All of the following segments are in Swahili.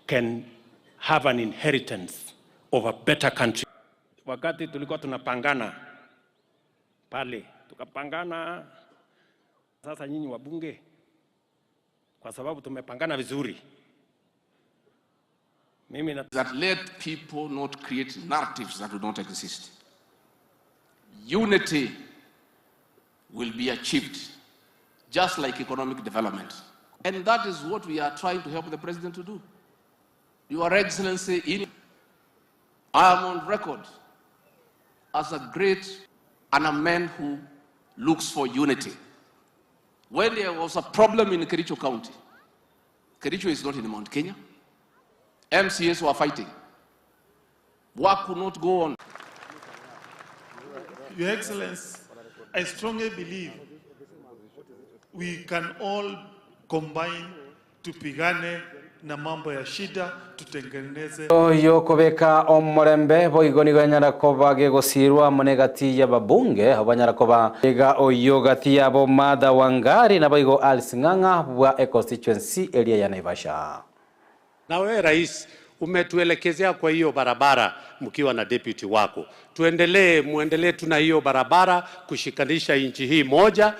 can have an inheritance of a better country. Wakati tulikuwa tunapangana pale, tukapangana sasa nyinyi wabunge, kwa sababu tumepangana vizuri. That let people not create narratives that do not exist. Unity will be achieved, just like economic development. And that is what we are trying to help the president to do. Your Excellency, I am on record as a great and a man who looks for unity. When there was a problem in Kericho County, Kericho is not in Mount Kenya, MCAs were fighting. Work could not go on. Your Excellency, I strongly believe we can all combine tupigane na mambo ya shida tutengeneze. Oyo kobeka omorembe boigoni ganyara koba gegosirwa monegati ya babunge abanyara koba ega oyo gati ya bo Martha Wangari na boigo Alice Ng'ang'a bwa constituency area ya Naivasha. Na wewe rais umetuelekezea kwa hiyo barabara mkiwa na deputy wako. Muendelee tuna hiyo barabara kushikanisha nchi hii moja.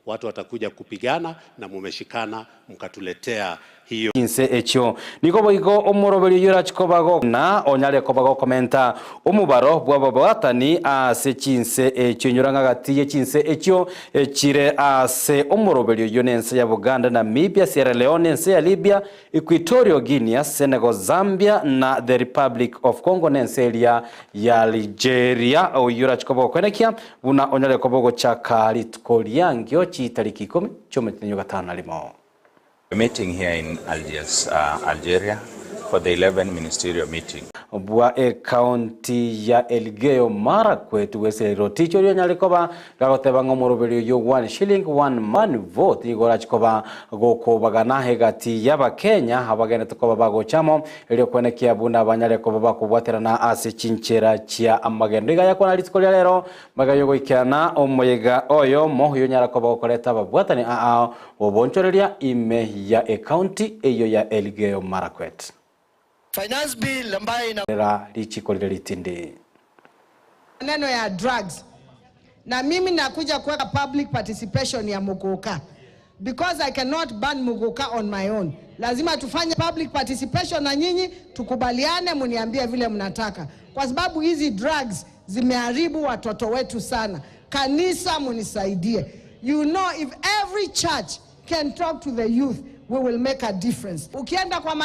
Watu watakuja kupigana na mumeshikana mkatuletea hiyo. Kinse echo niko boigo omoroberi yura chikobago na onyale kobago komenta omubaro bwababwatani ase kinse echo nyuranga gati ye kinse echo chire ase omoroberi yonense ya Buganda, Namibia, Sierra Leone, ense ya Libya, Equatorial Guinea, Senegal, Zambia na the Republic of Congo nense ya Nigeria. Oyura chikobago kwenekia buna onyale kobago chakali tukoliangyo chitariki 10 chometenyo gatano limo. We're meeting here in Algiers, Algeria for the 11th ministerial meeting. Bwa county ya Elgeyo Marakwet wese roticho yo nyalikoba gagoteba ngomoroberi yo 1 shilling 1 man vote igora chikoba goko bagana hegati ya Bakenya habagene tukoba bago chamo elio kwenekia buna abanyale koba bakubwaterana ase chinchera chia amagendega yakona litikolia lero magayogo ikana omoyega oyo moyo nyalakoba gokoreta babwatani obonchoreria ime ya county eyo ya Elgeyo Marakwet. Finance bill ambayo neno ya drugs, na mimi nakuja kuweka public participation ya Muguka because I cannot ban Muguka on my own. Lazima tufanye public participation na nyinyi tukubaliane, muniambie vile mnataka, kwa sababu hizi drugs zimeharibu watoto wetu sana. Kanisa munisaidie. You know, if every church can talk to the youth, we will make a difference. Ukienda kwa